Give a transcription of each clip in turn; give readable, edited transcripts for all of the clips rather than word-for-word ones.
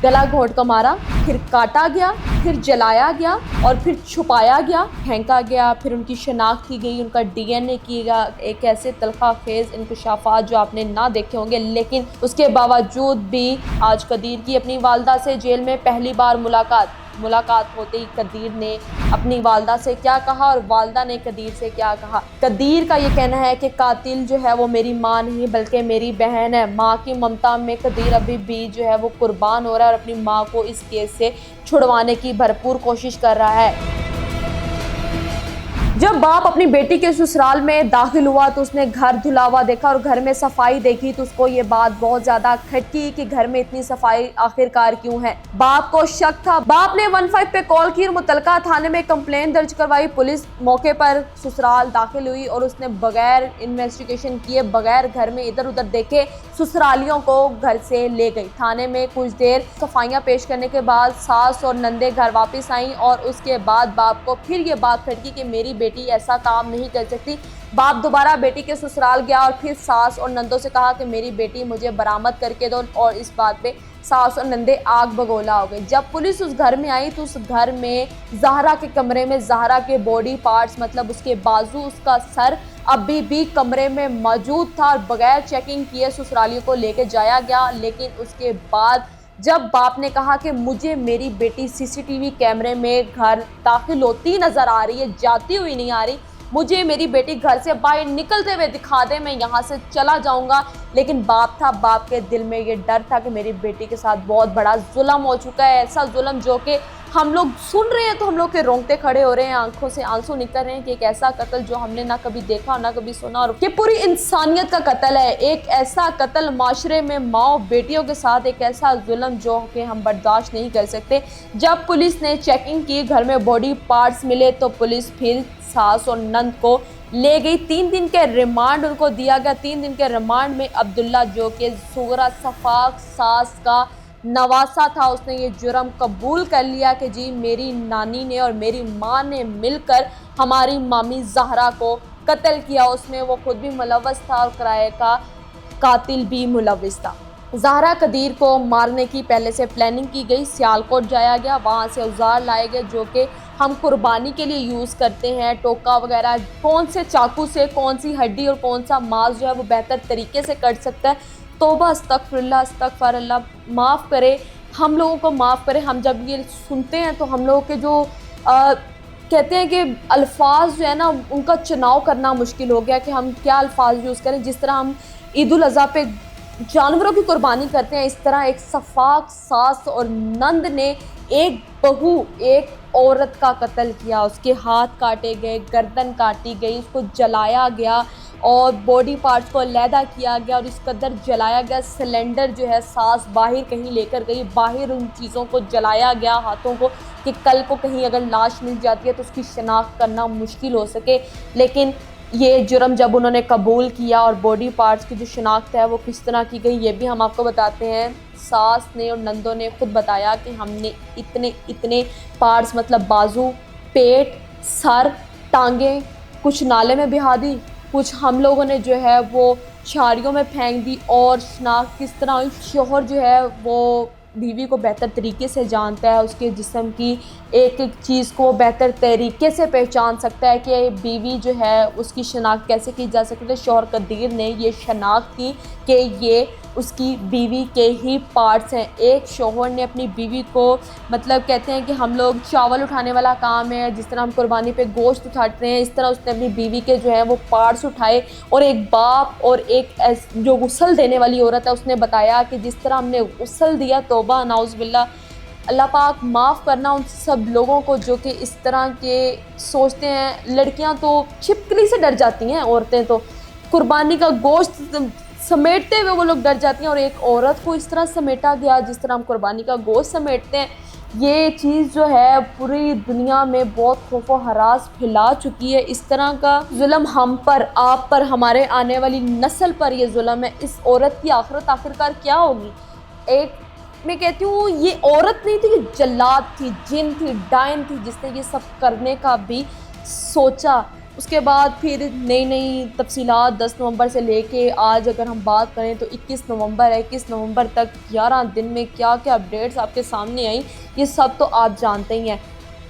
गला घोंट कर मारा, फिर काटा गया, फिर जलाया गया और फिर छुपाया गया, फेंका गया। फिर उनकी शनाख्त की गई, उनका डीएनए किया गया। एक ऐसे तलखा खेज इंकशाफात जो आपने ना देखे होंगे, लेकिन उसके बावजूद भी आज कदीर की अपनी वालदा से जेल में पहली बार मुलाकात होते ही कदीर ने अपनी वालदा से क्या कहा और वालदा ने कदीर से क्या कहा। कदीर का ये कहना है कि कातिल जो है वो मेरी माँ नहीं बल्कि मेरी बहन है। माँ की ममता में कदीर अभी भी जो है वो कुर्बान हो रहा है और अपनी माँ को इस केस से छुड़वाने की भरपूर कोशिश कर रहा है। जब बाप अपनी बेटी के ससुराल में दाखिल हुआ तो उसने घर धुला हुआ देखा और घर में सफाई देखी तो उसको ये बात बहुत ज्यादा खटकी कि घर में इतनी सफाई आखिरकार क्यों है। बाप को शक था। बाप ने 15 पे कॉल की और मुतलका थाने में कंप्लेंट दर्ज करवाई। पुलिस मौके पर ससुराल दाखिल हुई और उसने बगैर इन्वेस्टिगेशन किए, बगैर घर में इधर उधर देखे ससुरालियों को घर से ले गई। थाने में कुछ देर सफाइयां पेश करने के बाद सास और नंदे घर वापस आई और उसके बाद बाप को फिर ये बात खटकी कि मेरी बेटी ऐसा काम नहीं कर सकती। बाप दोबारा बेटी के ससुराल गया और फिर सास और नंदों से कहा कि मेरी बेटी मुझे बरामद करके दो और इस बात पे सास और नंदे आग बगोला हो गए। जब पुलिस उस घर में आई तो उस घर में ज़हरा के कमरे में ज़हरा के बॉडी पार्ट्स मतलब उसके बाजू, उसका सर अभी भी कमरे में मौजूद था और बगैर चेकिंग किए ससुरालियों को लेके जाया गया। लेकिन उसके बाद जब बाप ने कहा कि मुझे मेरी बेटी सीसीटीवी कैमरे में घर दाखिल होती नजर आ रही है, जाती हुई नहीं आ रही, मुझे मेरी बेटी घर से बाहर निकलते हुए दिखा दे, मैं यहाँ से चला जाऊंगा। लेकिन बाप था, बाप के दिल में ये डर था कि मेरी बेटी के साथ बहुत बड़ा जुल्म हो चुका है। ऐसा जुल्म जो कि हम लोग सुन रहे हैं तो हम लोग के रोंगटे खड़े हो रहे हैं, आंखों से आंसू निकल रहे हैं कि एक ऐसा कत्ल जो हमने ना कभी देखा ना कभी सुना और कि पूरी इंसानियत का कत्ल है। एक ऐसा कत्ल माशरे में माँ बेटियों के साथ, एक ऐसा जुल्म जो कि हम बर्दाश्त नहीं कर सकते। जब पुलिस ने चेकिंग की, घर में बॉडी पार्ट्स मिले तो पुलिस फिर सास और नंद को ले गई। 3 दिन के रिमांड उनको दिया गया। 3 दिन के रिमांड में अब्दुल्ला जो कि ज़ोहरा सफाक सास का नवासा था, उसने ये जुर्म कबूल कर लिया कि जी मेरी नानी ने और मेरी माँ ने मिलकर हमारी मामी ज़हरा को कत्ल किया। उसमें वो खुद भी मुलव्वस था और किराए का कातिल भी मुलव्वस था। ज़हरा कदीर को मारने की पहले से प्लानिंग की गई। सियालकोट जाया गया, वहाँ से औजार लाए गए जो कि हम कुर्बानी के लिए यूज़ करते हैं, टोका वगैरह, कौन से चाकू से कौन सी हड्डी और कौन सा मांस जो है वो बेहतर तरीके से कट सकता है। तौबा अस्तगफिरुल्लाह अस्तगफिरुल्लाह, माफ़ करे, हम लोगों को माफ़ करे। हम जब ये सुनते हैं तो हम लोगों के जो कहते हैं कि अल्फाज जो है ना उनका चुनाव करना मुश्किल हो गया कि हम क्या अल्फाज यूज़ करें। जिस तरह हम ईद उल अज़हा पे जानवरों की कुर्बानी करते हैं, इस तरह एक सफाक सास और नंद ने एक बहू, एक औरत का कत्ल किया। उसके हाथ काटे गए, गर्दन काटी गई, उसको जलाया गया और बॉडी पार्ट्स को अलहदा किया गया और इस कदर जलाया गया। सिलेंडर जो है सास बाहर कहीं लेकर गई, बाहर उन चीज़ों को जलाया गया हाथों को कि कल को कहीं अगर लाश मिल जाती है तो उसकी शनाख्त करना मुश्किल हो सके। लेकिन ये जुर्म जब उन्होंने कबूल किया और बॉडी पार्ट्स की जो शनाख्त है वो किस तरह की गई ये भी हम आपको बताते हैं। सास ने और नंदों ने खुद बताया कि हमने इतने पार्ट्स मतलब बाजू, पेट, सर, टांगें कुछ नाले में बहा दी, कुछ हम लोगों ने जो है वो झाड़ियों में फेंक दी। और शनाख्त किस तरह हुई, शौहर जो है वो बीवी को बेहतर तरीके से जानता है, उसके जिस्म की एक एक चीज़ को बेहतर तरीके से पहचान सकता है कि बीवी जो है उसकी शनाख्त कैसे की जा सकती है। शौहर कदीर ने ये शनाख्त की कि ये उसकी बीवी के ही पार्ट्स हैं। एक शौहर ने अपनी बीवी को मतलब कहते हैं कि हम लोग चावल उठाने वाला काम है, जिस तरह हम कुर्बानी पे गोश्त उठाते हैं, इस तरह उसने अपनी बीवी के जो है वो पार्ट्स उठाए। और एक बाप और एक जो गुस्ल देने वाली औरत है उसने बताया कि जिस तरह हमने गुस्ल दिया, तौबा नाउज़ बिल्लाह, अल्लाह पाक माफ़ करना उन सब लोगों को जो कि इस तरह के सोचते हैं। लड़कियां तो छिपकली से डर जाती हैं, औरतें तो कुर्बानी का गोश्त समेटते हुए वो लोग डर जाती हैं और एक औरत को इस तरह समेटा गया जिस तरह हम कुर्बानी का गोश्त समेटते हैं। ये चीज़ जो है पूरी दुनिया में बहुत खौफ व हरास फैला चुकी है। इस तरह का जुल्म हम पर, आप पर, हमारे आने वाली नस्ल पर ये जुल्म है। इस औरत की आखिरत आखिरकार क्या होगी? एक मैं कहती हूँ ये औरत नहीं थी, ये जल्लाद थी, जिन थी, डायन थी, जिसने ये सब करने का भी सोचा। उसके बाद फिर नई नई तफसीलात 10 नवंबर से लेके आज अगर हम बात करें तो 21 नवंबर है। 21 नवंबर तक 11 दिन में क्या क्या अपडेट्स आपके सामने आई, ये सब तो आप जानते ही हैं।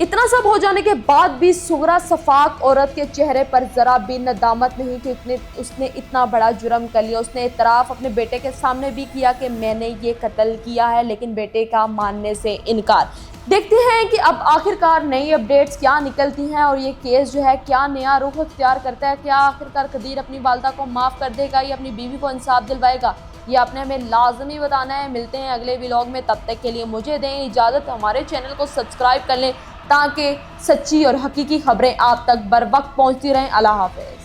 इतना सब हो जाने के बाद भी सुगरा सफाक औरत के चेहरे पर जरा भी नदामत नहीं कि उसने इतना बड़ा जुर्म कर लिया। उसने इतराफ़ अपने बेटे के सामने भी किया कि मैंने ये कत्ल किया है, लेकिन बेटे का मानने से इनकार। देखते हैं कि अब आखिरकार नई अपडेट्स क्या निकलती हैं और ये केस जो है क्या नया रुख अख्तियार करता है। क्या आखिरकार कदीर अपनी वालदा को माफ़ कर देगा या अपनी बीवी को इंसाफ दिलवाएगा, ये आपने हमें लाजमी बताना है। मिलते हैं अगले व्लॉग में, तब तक के लिए मुझे दें इजाज़त। हमारे चैनल को सब्सक्राइब कर लें ताकि सच्ची और हकीकी खबरें आप तक बर वक्त पहुँचती रहें। अल्लाह हाफ़िज़।